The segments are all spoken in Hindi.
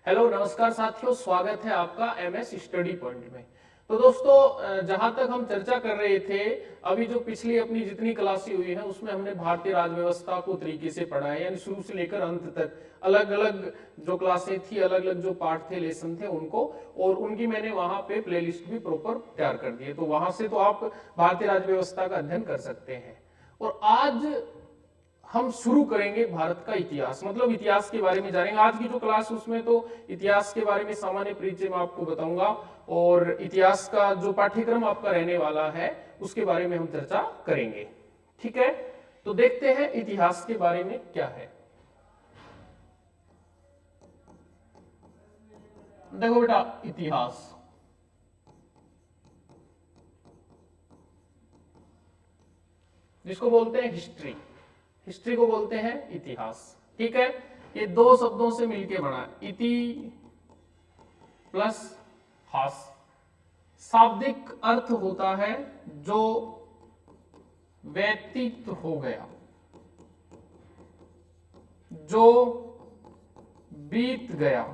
हेलो नमस्कार साथियों, स्वागत है आपका एमएस स्टडी पॉइंट में। तो दोस्तों, जहां तक हम चर्चा कर रहे थे, अभी जो पिछली अपनी जितनी क्लासें हुई है उसमें हमने भारतीय राज व्यवस्था को तरीके से पढ़ा है, यानी शुरू से लेकर अंत तक अलग अलग जो क्लासें थी, अलग अलग जो पार्ट थे, लेसन थे उनको, और उनकी मैंने वहां पे प्लेलिस्ट भी प्रॉपर तैयार कर दी है। तो वहां से तो आप भारतीय राज व्यवस्था का अध्ययन कर सकते हैं। और आज हम शुरू करेंगे भारत का इतिहास, मतलब इतिहास के बारे में जानेंगे। आज की जो क्लास उसमें तो इतिहास के बारे में सामान्य परिचय में आपको बताऊंगा, और इतिहास का जो पाठ्यक्रम आपका रहने वाला है उसके बारे में हम चर्चा करेंगे। ठीक है, तो देखते हैं इतिहास के बारे में क्या है। देखो बेटा, इतिहास जिसको बोलते हैं हिस्ट्री, हिस्ट्री को बोलते हैं इतिहास। ठीक है, ये दो शब्दों से मिलके बना है, इति प्लस हास। शाब्दिक अर्थ होता है जो व्यतीत हो गया, जो बीत गया।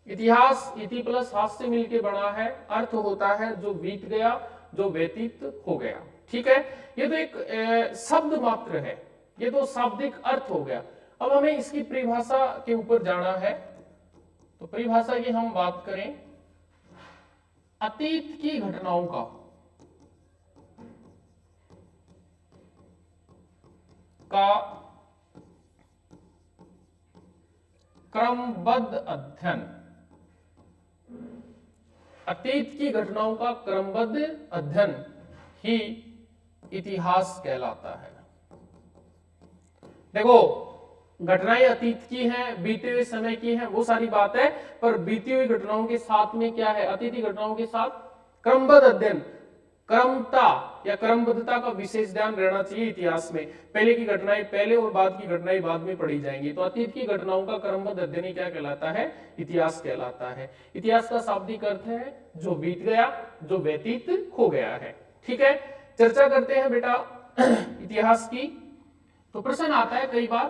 इतिहास इति प्लस हास से मिलके बना है, अर्थ होता है जो बीत गया, जो व्यतीत हो गया। ठीक है, ये तो एक शब्द मात्र है, ये तो शाब्दिक अर्थ हो गया। अब हमें इसकी परिभाषा के ऊपर जाना है। तो परिभाषा की हम बात करें, अतीत की घटनाओं का क्रमबद्ध अध्ययन, अतीत की घटनाओं का क्रमबद्ध अध्ययन ही इतिहास कहलाता है। देखो, घटनाएं अतीत की हैं, बीते हुए समय की हैं, वो सारी बात है, पर बीती हुई घटनाओं के साथ में क्या है, अतीत घटनाओं के साथ क्रमबद्ध अध्ययन, क्रमता या क्रमबद्धता का विशेष ध्यान रहना चाहिए इतिहास में। पहले की घटनाएं पहले और बाद की घटनाएं बाद में पढ़ी जाएंगी। तो अतीत की घटनाओं का क्रमबद्ध अध्ययन ही क्या कहलाता है, इतिहास कहलाता है। इतिहास का शाब्दिक अर्थ है जो बीत गया, जो व्यतीत हो गया है। ठीक है, चर्चा करते हैं बेटा इतिहास की। तो प्रश्न आता है कई बार,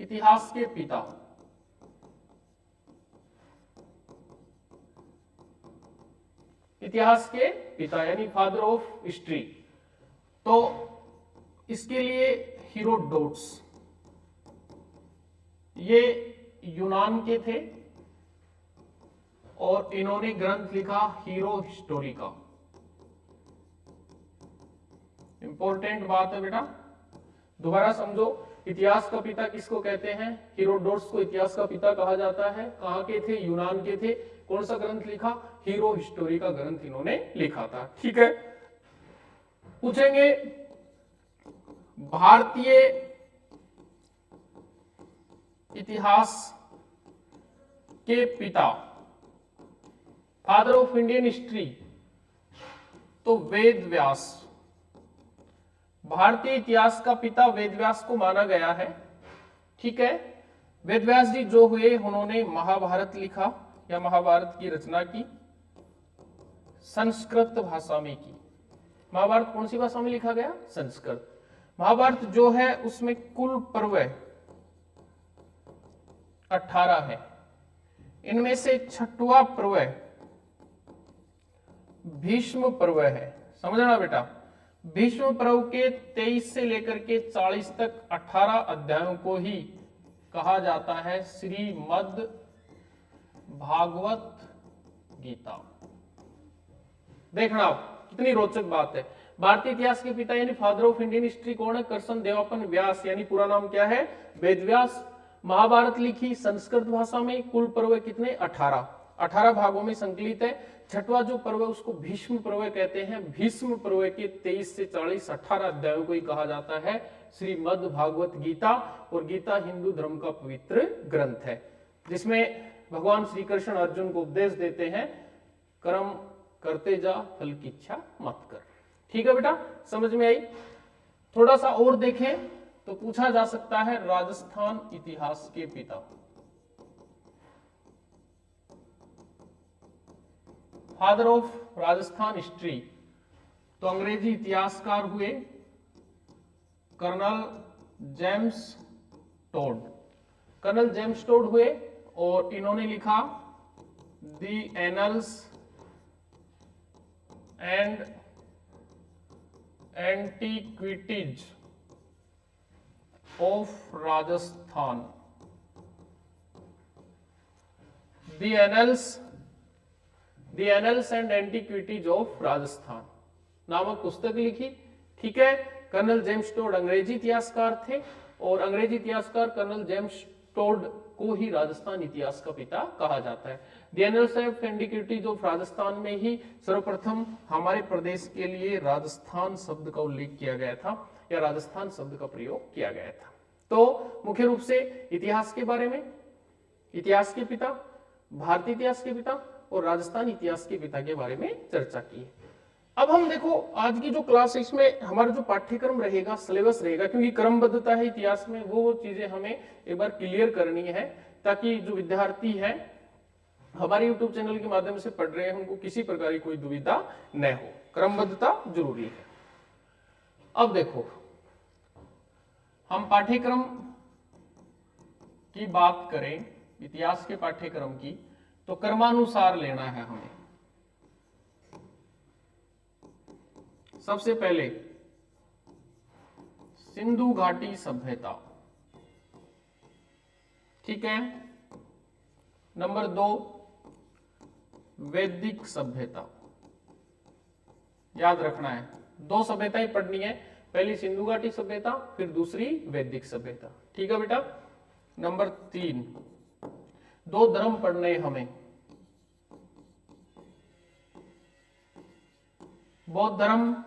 इतिहास के पिता, इतिहास के पिता यानी फादर ऑफ हिस्ट्री, तो इसके लिए हीरोडोट्स, ये यूनान के थे और इन्होंने ग्रंथ लिखा हीरो हिस्टोरिका। इंपॉर्टेंट बात है बेटा, दोबारा समझो, इतिहास का पिता किसको कहते हैं, हीरोडोट्स को इतिहास का पिता कहा जाता है। कहां के थे, यूनान के थे। कौन सा ग्रंथ लिखा, हीरो हिस्टोरी का ग्रंथ इन्होंने लिखा था। ठीक है, पूछेंगे भारतीय इतिहास के पिता, फादर ऑफ इंडियन हिस्ट्री, तो वेद व्यास। भारतीय इतिहास का पिता वेद व्यास को माना गया है। ठीक है, वेद व्यास जी जो हुए, उन्होंने महाभारत लिखा या महाभारत की रचना की, संस्कृत भाषा में की। महाभारत कौन सी भाषा में लिखा गया, संस्कृत। महाभारत जो है उसमें कुल पर्व 18 है। इनमें से 6वां पर्व भीष्म पर्व है। समझना बेटा, भीष्म पर्व के 23 से लेकर के 40 तक 18 अध्यायों को ही कहा जाता है श्रीमद् भागवत गीता। देखना कितनी रोचक बात है। भारतीय इतिहास के पिता यानी फादर ऑफ इंडियन हिस्ट्री कौन है, करसन देवापन व्यास, यानी पूरा नाम क्या है, वेद व्यास। महाभारत लिखी संस्कृत भाषा में, कुल पर्व कितने, 18 भागों में संकलित है। 6वां जो पर्व है उसको भीष्म पर्व कहते हैं। भीष्म पर्व के 23 से 40 18 अध्यायों को ही कहा जाता है श्रीमद् भागवत गीता। और गीता हिंदू धर्म का पवित्र ग्रंथ है, जिसमें भगवान श्री कृष्ण अर्जुन को उपदेश देते हैं, कर्म करते जा, फल की इच्छा मत कर। ठीक है बेटा, समझ में आई। थोड़ा सा और देखें तो पूछा जा सकता है राजस्थान इतिहास के पिता, फादर ऑफ राजस्थान हिस्ट्री, तो अंग्रेजी इतिहासकार हुए colonel James Tod. Colonel James Tod हुए और इन्होंने लिखा the annals and antiquities of Rajasthan. The annals and antiquities of Rajasthan नामक पुस्तक लिखी। ठीक है, कर्नल जेम्स टोड अंग्रेजी इतिहासकार थे और अंग्रेजी इतिहासकार कर्नल जेम्स टोड को ही राजस्थान इतिहास का पिता कहा जाता है। The annuls and antiquities of Rajasthan में ही सर्वप्रथम हमारे प्रदेश के लिए राजस्थान शब्द का उल्लेख किया गया था या राजस्थान शब्द का प्रयोग किया गया था। तो मुख्य रूप से इतिहास के बारे में, इतिहास के पिता, भारतीय इतिहास के पिता और राजस्थान इतिहास के पिता के बारे में चर्चा की है। अब हम देखो आज की जो क्लास है इसमें हमारा जो पाठ्यक्रम रहेगा, सिलेबस रहेगा, क्योंकि क्रमबद्धता है इतिहास में, वो चीजें हमें एक बार क्लियर करनी है ताकि जो विद्यार्थी है हमारे YouTube चैनल के माध्यम से पढ़ रहे हैं उनको किसी प्रकार की कोई दुविधा न हो। क्रमबद्धता जरूरी है। अब देखो हम पाठ्यक्रम की बात करें, इतिहास के पाठ्यक्रम की, तो क्रमानुसार लेना है हमें। सबसे पहले सिंधु घाटी सभ्यता, ठीक है। नंबर 2 वैदिक सभ्यता, याद रखना है 2 सभ्यताएं पढ़नी है, पहली सिंधु घाटी सभ्यता फिर दूसरी वैदिक सभ्यता, ठीक है बेटा। नंबर 3 2 धर्म पढ़ने हमें, बौद्ध धर्म,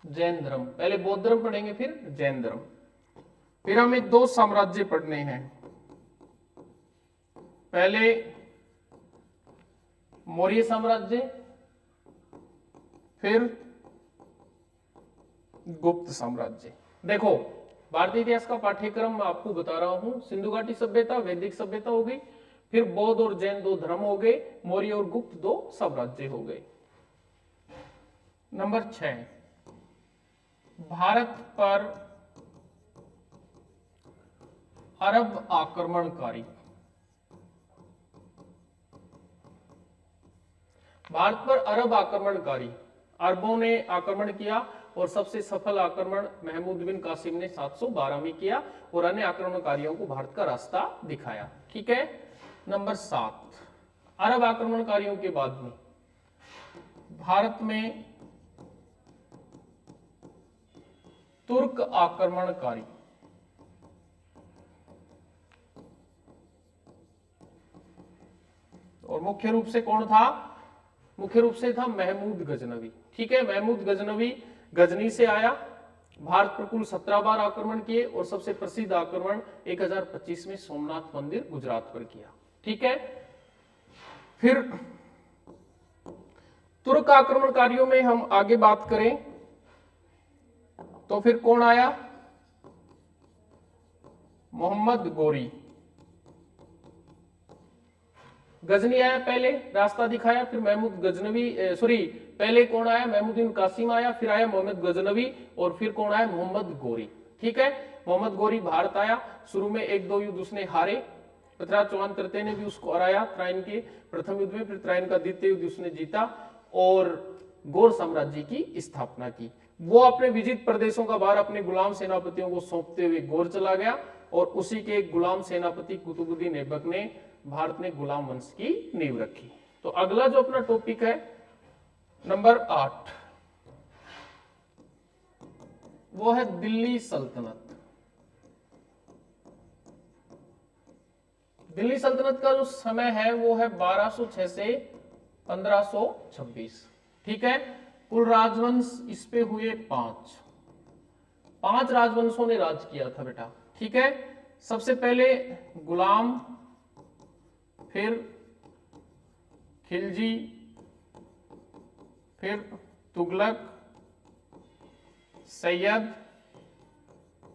जैन धर्म। पहले बौद्ध धर्म पढ़ेंगे फिर जैन धर्म। फिर हमें 2 साम्राज्य पढ़ने हैं, पहले मौर्य साम्राज्य फिर गुप्त साम्राज्य। देखो भारतीय इतिहास का पाठ्यक्रम मैं आपको बता रहा हूं, सिंधु घाटी सभ्यता, वैदिक सभ्यता हो गई, फिर बौद्ध और जैन 2 धर्म हो गए, मौर्य और गुप्त 2 साम्राज्य हो गए। नंबर 6 भारत पर अरब आक्रमणकारी। भारत पर अरब आक्रमणकारी, अरबों ने आक्रमण किया और सबसे सफल आक्रमण महमूद बिन कासिम ने 712 में किया और अन्य आक्रमणकारियों को भारत का रास्ता दिखाया, ठीक है। नंबर 7 अरब आक्रमणकारियों के बाद में भारत में तुर्क आक्रमणकारी, और मुख्य रूप से कौन था? मुख्य रूप से था महमूद गजनवी, ठीक है। महमूद गजनवी गजनी से आया, भारत पर कुल 17 बार आक्रमण किए और सबसे प्रसिद्ध आक्रमण 1025 में सोमनाथ मंदिर गुजरात पर किया, ठीक है। फिर तुर्क आक्रमणकारियों में हम आगे बात करें तो फिर कौन आया? मोहम्मद गोरी। गजनी आया, पहले रास्ता दिखाया, फिर महमूद गजनवी पहले कौन आया? महमूद बिन कासिम आया, फिर आया मोहम्मद गजनवी और फिर कौन आया? मोहम्मद गोरी, ठीक है। मोहम्मद गोरी भारत आया, शुरू में 1-2 युद्ध उसने हारे, पृथ्वीराज चौहान तृतीय ने भी उसको हराया त्राइन के प्रथम युद्ध में, फिर त्राइन का द्वितीय युद्ध उसने जीता और गौर साम्राज्य की स्थापना की। वो अपने विजित प्रदेशों का भार अपने गुलाम सेनापतियों को सौंपते हुए गौर चला गया और उसी के गुलाम सेनापति कुतुबुद्दीन ऐबक ने भारत में गुलाम वंश की नींव रखी। तो अगला जो अपना टॉपिक है नंबर 8, वो है दिल्ली सल्तनत। दिल्ली सल्तनत का जो समय है वो है 1206 से 1526, ठीक है। कुल राजवंश इस पे हुए 5 राजवंशों ने राज किया था बेटा, ठीक है। सबसे पहले गुलाम, फिर खिलजी, फिर तुगलक, सैयद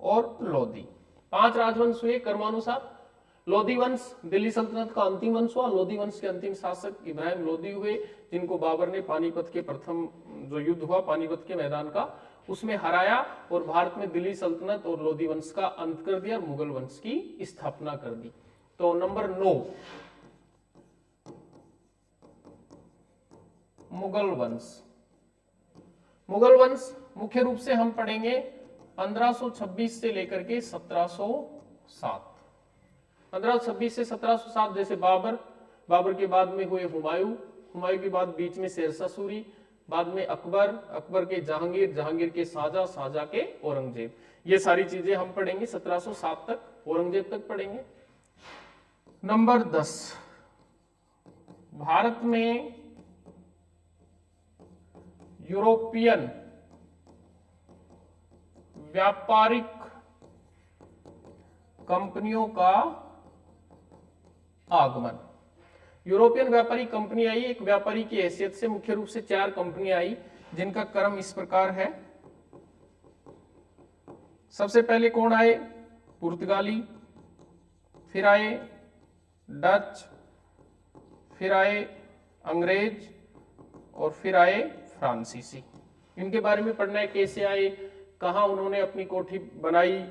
और लोधी। 5 राजवंश हुए क्रमानुसार। लोधी वंश दिल्ली सल्तनत का अंतिम वंश हुआ। लोधी वंश के अंतिम शासक इब्राहिम लोधी हुए, जिनको बाबर ने पानीपत के प्रथम जो युद्ध हुआ पानीपत के मैदान का, उसमें हराया और भारत में दिल्ली सल्तनत और लोधी वंश का अंत कर दिया और मुगल वंश की स्थापना कर दी। तो नंबर 9 मुगल वंश। मुगल वंश मुख्य रूप से हम पढ़ेंगे 1526 से लेकर के 1707। 1526 से 1707 जैसे बाबर के बाद में हुए हुमायूं के बाद बीच में शेरशाह सूरी, बाद में अकबर के जहांगीर के शाहजहां के औरंगजेब। ये सारी चीजें हम पढ़ेंगे 1707 तक, औरंगजेब तक पढ़ेंगे। नंबर 10 भारत में यूरोपियन व्यापारिक कंपनियों का आगमन। यूरोपियन व्यापारी कंपनी आई, एक व्यापारी की हैसियत से मुख्य रूप से 4 कंपनी आई जिनका क्रम इस प्रकार है। सबसे पहले कौन आए? पुर्तगाली, फिर आए डच, फिर आए अंग्रेज और फिर आए फ्रांसीसी। इनके बारे में पढ़ना है, कैसे आए, कहां उन्होंने अपनी कोठी बनाई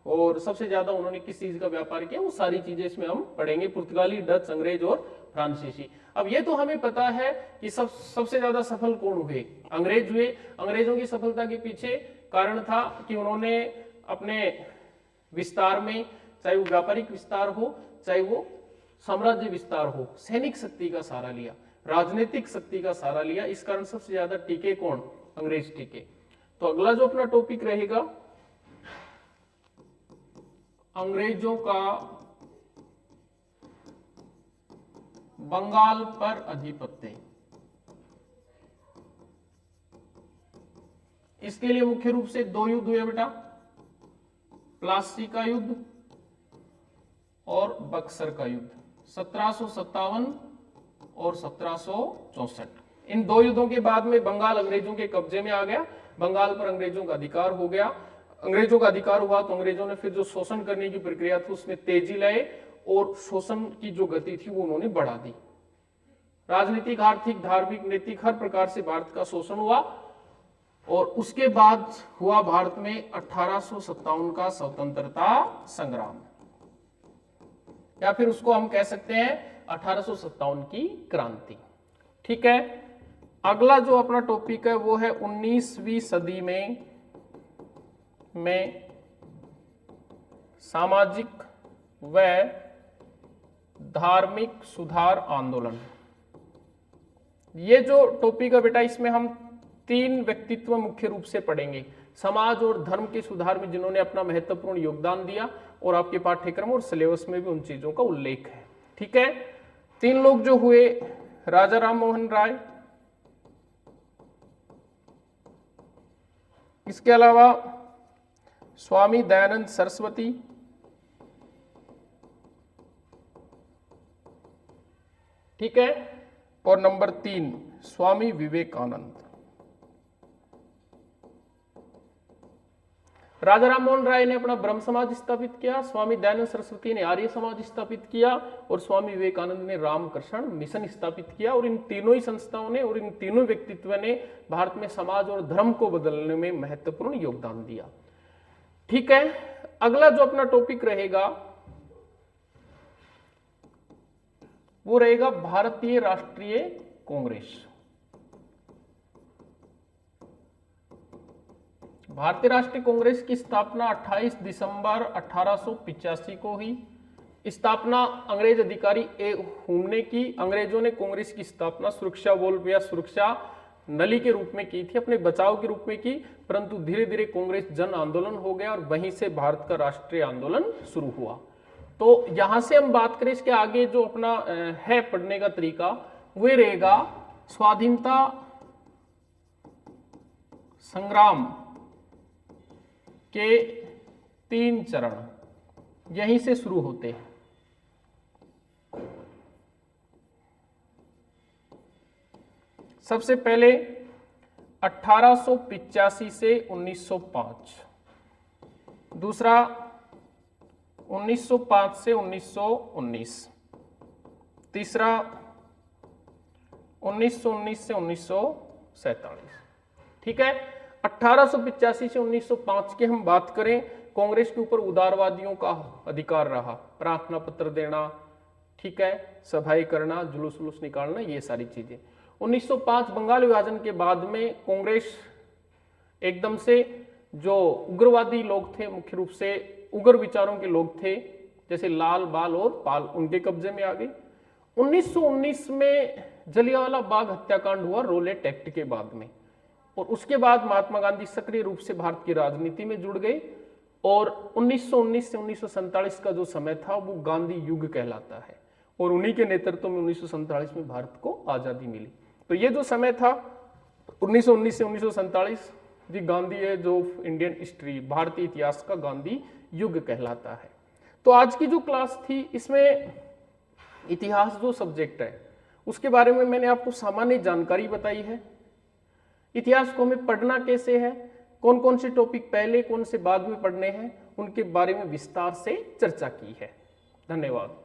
और सबसे ज्यादा उन्होंने किस चीज का व्यापार किया, वो सारी चीजें इसमें हम पढ़ेंगे। पुर्तगाली, डच, अंग्रेज और फ्रांसीसी। अब ये तो हमें पता है कि सबसे ज्यादा सफल कौन हुए? अंग्रेज हुए। अंग्रेजों की सफलता के पीछे कारण था कि उन्होंने अपने विस्तार में, चाहे वो व्यापारिक विस्तार हो चाहे वो साम्राज्य विस्तार हो, सैनिक शक्ति का सहारा लिया, राजनीतिक शक्ति का सहारा लिया। इस कारण सबसे ज्यादा टिके कौन? अंग्रेज टिके। तो अगला जो अपना टॉपिक रहेगा, अंग्रेजों का बंगाल पर आधिपत्य। इसके लिए मुख्य रूप से 2 युद्ध हुए बेटा, प्लासी का युद्ध और बक्सर का युद्ध, 1757 और 1764। इन 2 युद्धों के बाद में बंगाल अंग्रेजों के कब्जे में आ गया, बंगाल पर अंग्रेजों का अधिकार हो गया। अंग्रेजों का अधिकार हुआ तो अंग्रेजों ने फिर जो शोषण करने की प्रक्रिया थी उसमें तेजी लाए और शोषण की जो गति थी वो उन्होंने बढ़ा दी। राजनीतिक, आर्थिक, धार्मिक, नैतिक हर प्रकार से भारत का शोषण हुआ और उसके बाद हुआ भारत में 1857 का स्वतंत्रता संग्राम, या फिर उसको हम कह सकते हैं 1857 की क्रांति। ठीक है, अगला जो अपना टॉपिक है वो है 19वीं सदी में सामाजिक व धार्मिक सुधार आंदोलन। ये जो टॉपिक है बेटा, इसमें हम 3 व्यक्तित्व मुख्य रूप से पढ़ेंगे, समाज और धर्म के सुधार में जिन्होंने अपना महत्वपूर्ण योगदान दिया, और आपके पाठ्यक्रम और सिलेबस में भी उन चीजों का उल्लेख है। ठीक है, 3 लोग जो हुए, राजा राम मोहन राय, इसके अलावा स्वामी दयानंद सरस्वती, ठीक है, और नंबर 3 स्वामी विवेकानंद। राजा राम मोहन राय ने अपना ब्रह्म समाज स्थापित किया, स्वामी दयानंद सरस्वती ने आर्य समाज स्थापित किया और स्वामी विवेकानंद ने रामकृष्ण मिशन स्थापित किया। और इन तीनों ही संस्थाओं ने और इन तीनों व्यक्तित्व ने भारत में समाज और धर्म को बदलने में महत्वपूर्ण योगदान दिया। ठीक है, अगला जो अपना टॉपिक रहेगा वो रहेगा भारतीय राष्ट्रीय कांग्रेस। भारतीय राष्ट्रीय कांग्रेस की स्थापना 28 दिसंबर 1885 को हुई। स्थापना अंग्रेज अधिकारी ए हुम ने की। अंग्रेजों ने कांग्रेस की स्थापना सुरक्षा वॉल्व या सुरक्षा नली के रूप में की थी, अपने बचाव के रूप में की, परंतु धीरे धीरे कांग्रेस जन आंदोलन हो गया और वहीं से भारत का राष्ट्रीय आंदोलन शुरू हुआ। तो यहां से हम बात करें इसके आगे जो अपना है पढ़ने का तरीका, वह रहेगा स्वाधीनता संग्राम के 3 चरण, यहीं से शुरू होते हैं। सबसे पहले 1885 से 1905, दूसरा 1905 से 1919, तीसरा 1919 से 1947। ठीक है, 1885 से 1905 की हम बात करें, कांग्रेस के ऊपर उदारवादियों का अधिकार रहा, प्रार्थना पत्र देना, ठीक है, सभाएं करना, जुलूस वुलूस निकालना, ये सारी चीजें। 1905 बंगाल विभाजन के बाद में कांग्रेस एकदम से जो उग्रवादी लोग थे, मुख्य रूप से उग्र विचारों के लोग थे, जैसे लाल, बाल और पाल, उनके कब्जे में आ गई। 1919 में जलियांवाला बाग हत्याकांड हुआ रोलेट एक्ट के बाद में, और उसके बाद महात्मा गांधी सक्रिय रूप से भारत की राजनीति में जुड़ गए, और 1919 से 1947 का जो समय था वो गांधी युग कहलाता है, और उन्हीं के नेतृत्व में 1947 में भारत को आजादी मिली। तो ये जो समय था 1919 से 1947, जी गांधी है जो इंडियन हिस्ट्री, भारतीय इतिहास का गांधी युग कहलाता है। तो आज की जो क्लास थी इसमें इतिहास जो सब्जेक्ट है उसके बारे में मैंने आपको सामान्य जानकारी बताई है। इतिहास को हमें पढ़ना कैसे है, कौन कौन से टॉपिक पहले कौन से बाद में पढ़ने हैं, उनके बारे में विस्तार से चर्चा की है। धन्यवाद।